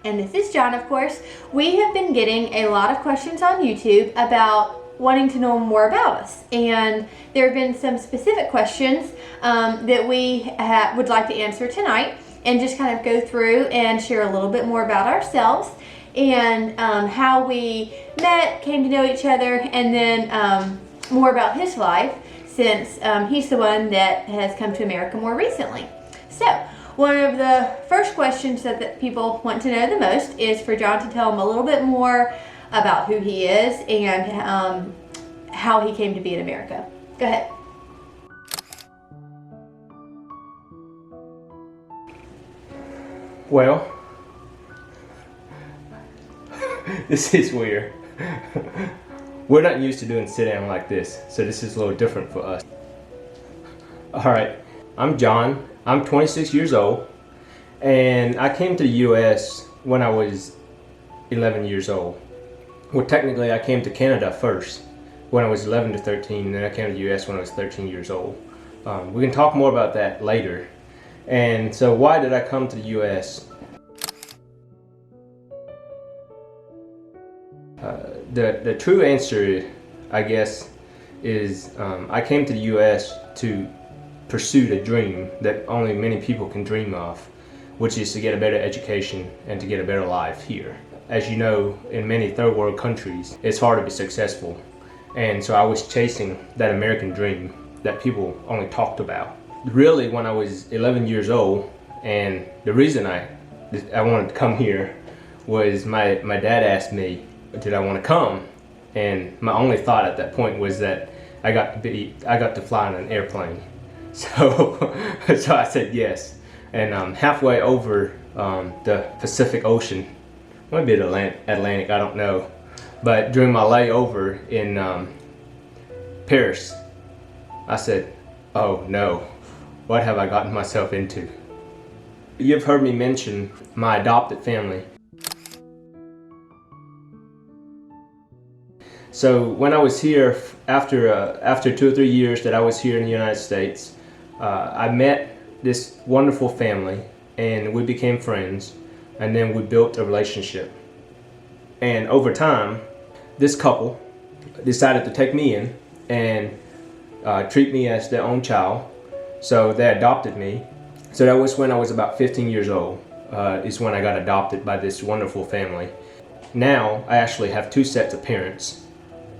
And this is John, of course. We have been getting a lot of questions on YouTube about wanting to know more about us. And there have been some specific questions that we would like to answer tonight and just kind of go through and share a little bit more about ourselves and how we met, came to know each other, and then more about his life since he's the one that has come to America more recently. So, one of the first questions that people want to know the most is for John to tell them a little bit more about who he is and how he came to be in America. Go ahead. Well, this is weird. We're not used to doing sit down like this, so this is a little different for us. Alright, I'm John. I'm 26 years old, and I came to the U.S. when I was 11 years old. Well, technically I came to Canada first when I was 11 to 13, and then I came to the U.S. when I was 13 years old. We can talk more about that later. And so why did I come to the U.S.? The true answer, I guess, is I came to the U.S. to pursue the dream that only many people can dream of, which is to get a better education and to get a better life here. As you know, in many third world countries, it's hard to be successful. And so I was chasing that American dream that people only talked about. Really, when I was 11 years old, and the reason I wanted to come here was my dad asked me, did I want to come? And my only thought at that point was that I got to fly on an airplane. So I said yes. And halfway over the Pacific Ocean, maybe the Atlantic, I don't know. But during my layover in Paris, I said, oh no, what have I gotten myself into? You've heard me mention my adopted family. So when I was here, after 2 or 3 years that I was here in the United States, I met this wonderful family and we became friends, and then we built a relationship. And over time, this couple decided to take me in and treat me as their own child. So they adopted me. So that was when I was about 15 years old, is when I got adopted by this wonderful family. Now I actually have 2 sets of parents,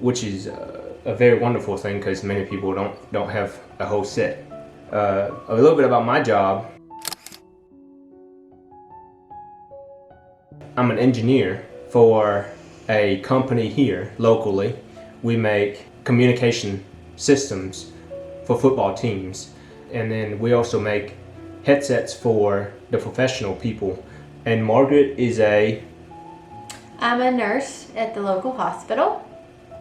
which is a very wonderful thing because many people don't have a whole set. A little bit about my job. I'm an engineer for a company here locally. We make communication systems for football teams, and then we also make headsets for the professional people. And Margaret is I'm a nurse at the local hospital,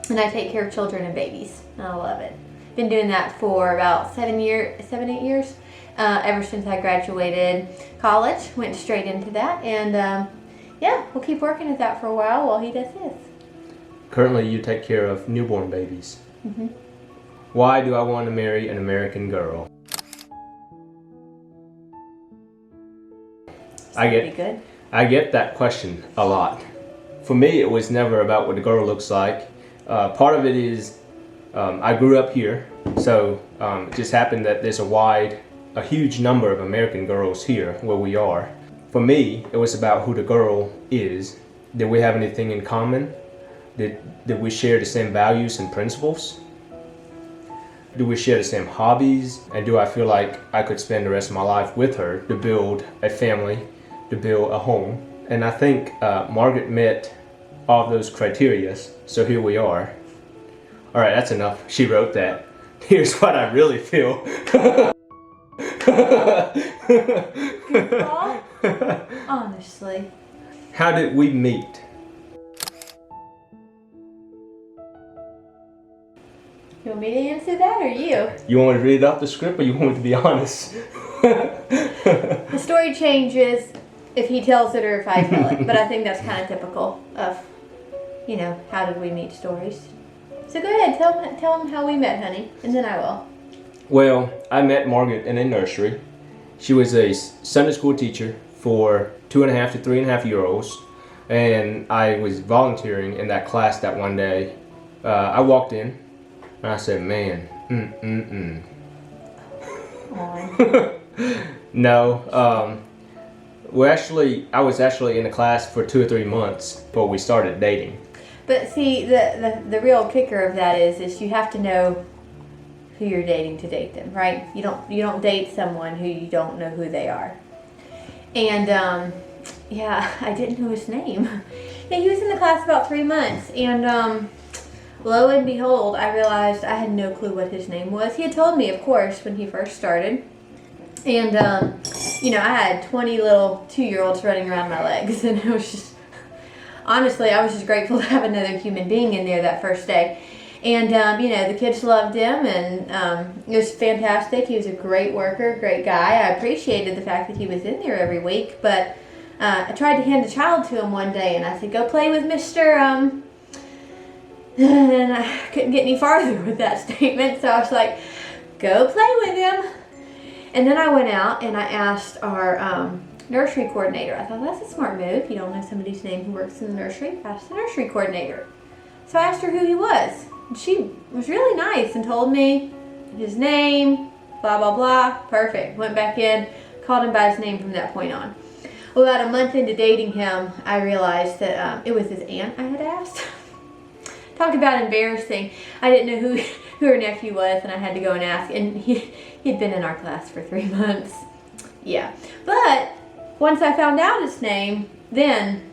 and I take care of children and babies. I love it. Been doing that for about 7, 8 years. Ever since I graduated college, went straight into that, and yeah, we'll keep working at that for a while he does his. Currently, you take care of newborn babies. Mm-hmm. Why do I want to marry an American girl? I get that question a lot. For me, it was never about what the girl looks like. Part of it is I grew up here, so it just happened that there's a huge number of American girls here where we are. For me, it was about who the girl is. Did we have anything in common? Did we share the same values and principles? Do we share the same hobbies? And do I feel like I could spend the rest of my life with her to build a family, to build a home? And I think Margaret met all of those criteria, so here we are. All right, that's enough. She wrote that. Here's what I really feel. Good call. Honestly. How did we meet? You want me to answer that or you? You want me to read off the script or you want me to be honest? The story changes if he tells it or if I tell it, but I think that's kind of typical of, how did we meet stories. So go ahead, tell them how we met, honey, and then I will. Well, I met Margaret in a nursery. She was a Sunday school teacher for 2.5 to 3.5-year-olds, and I was volunteering in that class that one day. I walked in and I said, man, No, I was actually in the class for 2 or 3 months before we started dating. But see, the real kicker of that is you have to know who you're dating to date them, right? You don't date someone who you don't know who they are. And yeah, I didn't know his name. Yeah, he was in the class about 3 months, and lo and behold, I realized I had no clue what his name was. He had told me, of course, when he first started. And, you know, I had 20 little 2-year-olds running around my legs, and it was just, honestly, I was just grateful to have another human being in there that first day. And, you know, the kids loved him, and it was fantastic. He was a great worker, great guy. I appreciated the fact that he was in there every week, but I tried to hand a child to him one day, and I said, go play with Mr. And I couldn't get any farther with that statement, so I was like, go play with him. And then I went out and I asked our nursery coordinator. I thought, that's a smart move. You don't know somebody's name who works in the nursery. Ask the nursery coordinator. So I asked her who he was. And she was really nice and told me his name, blah, blah, blah. Perfect. Went back in, called him by his name from that point on. Well, about a month into dating him, I realized that it was his aunt I had asked. Talk about embarrassing. I didn't know who her nephew was, and I had to go and ask. And he'd been in our class for 3 months. Yeah. But once I found out his name, then,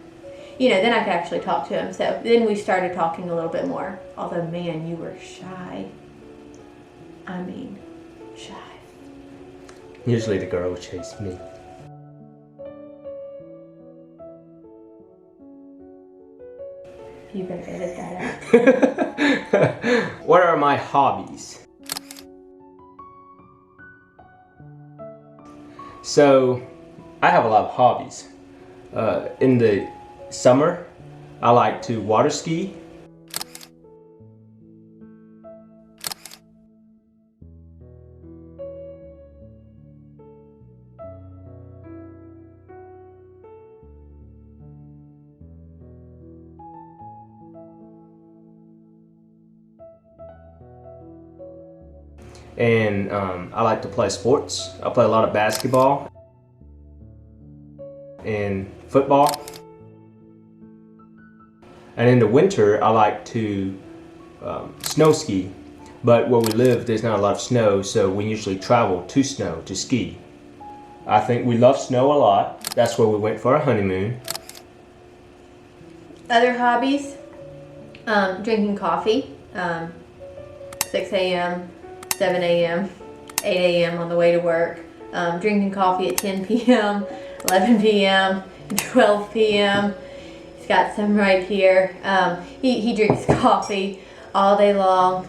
you know, then I could actually talk to him. So then we started talking a little bit more. Although, man, you were shy. I mean, shy. Usually the girl chased me. You better edit that out. What are my hobbies? So, I have a lot of hobbies. In the summer, I like to water ski. And I like to play sports. I play a lot of basketball and football. And in the winter, I like to snow ski. But where we live, there's not a lot of snow, so we usually travel to snow to ski. I think we love snow a lot. That's where we went for our honeymoon. Other hobbies, drinking coffee, 6 a.m., 7 a.m., 8 a.m. on the way to work, drinking coffee at 10 p.m., 11 p.m., 12 p.m. He's got some right here. He drinks coffee all day long,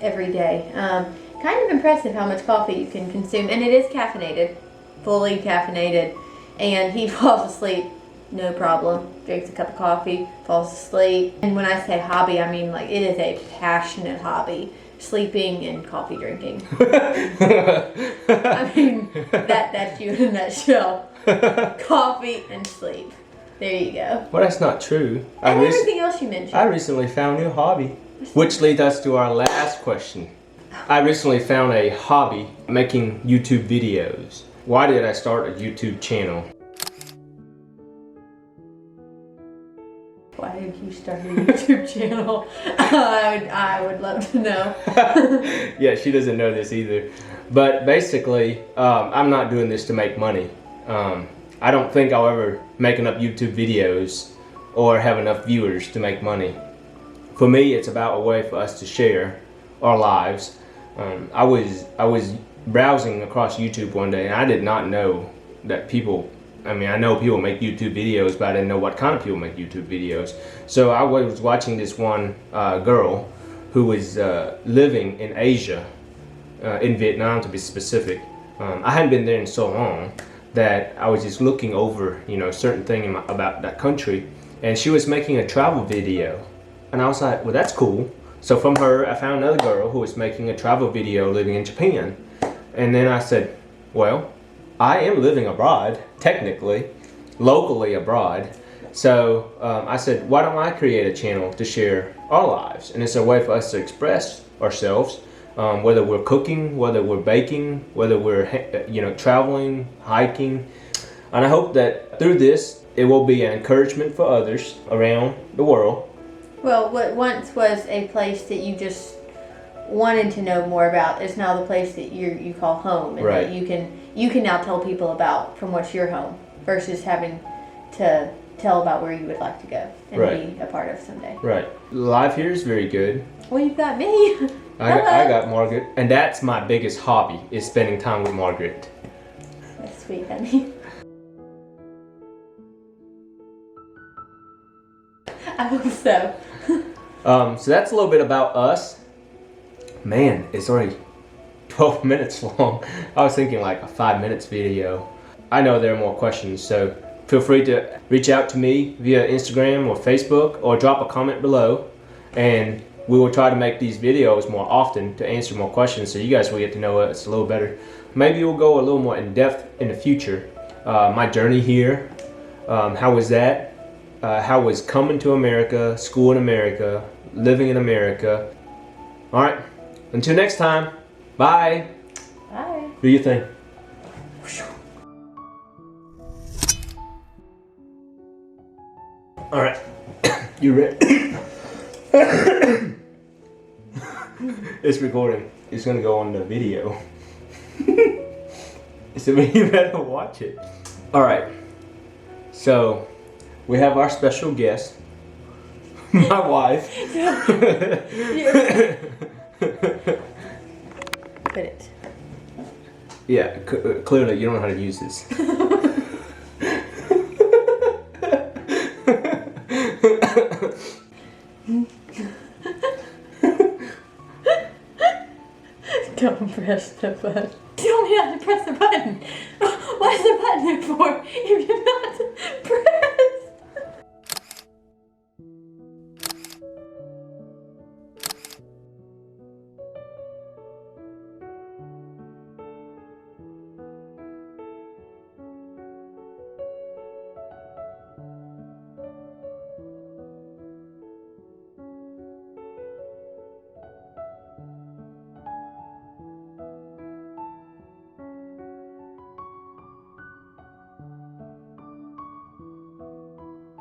every day. Kind of impressive how much coffee you can consume, and it is caffeinated, fully caffeinated, and he falls asleep, no problem. Drinks a cup of coffee, falls asleep. And when I say hobby, I mean like it is a passionate hobby. Sleeping and coffee drinking. I mean, that's you in a nutshell. Coffee and sleep. There you go. Well, that's not true. And everything else you mentioned. I recently found a new hobby. Which leads us to our last question. I recently found a hobby, making YouTube videos. Why did I start a YouTube channel? Why did you start a YouTube channel? I would love to know. Yeah, she doesn't know this either. But basically, I'm not doing this to make money. I don't think I'll ever make enough YouTube videos or have enough viewers to make money. For me, it's about a way for us to share our lives. I was browsing across YouTube one day, and I did not know that people, I mean, I know people make YouTube videos, but I didn't know what kind of people make YouTube videos. So I was watching this one girl who was living in Asia, in Vietnam to be specific. I hadn't been there in so long that I was just looking over, you know, certain thing about that country, and she was making a travel video. And I was like, well, that's cool. So from her, I found another girl who was making a travel video living in Japan. And then I said, well, I am living abroad, technically, locally abroad. So I said, why don't I create a channel to share our lives? And it's a way for us to express ourselves, whether we're cooking, whether we're baking, whether we're traveling, hiking. And I hope that through this, it will be an encouragement for others around the world. Well, what once was a place that you just wanted to know more about is now the place that you call home, and Right. that you can now tell people about from what's your home versus having to tell about where you would like to go and Right. be a part of someday. Right. Life here is very good. Well, you've got me. I got Margaret, and that's my biggest hobby, is spending time with Margaret. That's sweet, honey. I hope so. So that's a little bit about us. Man, it's already 12 minutes long. I was thinking like a 5 minutes video. I know there are more questions, so feel free to reach out to me via Instagram or Facebook, or drop a comment below, and we will try to make these videos more often to answer more questions, so you guys will get to know us a little better. Maybe we'll go a little more in depth in the future. My journey here, how was that? How was coming to America, school in America, living in America. All right, until next time, bye. Bye. Do your thing. All right, you ready? It's recording. It's gonna go on the video. So you better watch it. All right, so we have our special guest, my wife. Put it. Yeah, clearly you don't know how to use this. Don't press the button. Tell me how to press the button. What's the button there for? If you're not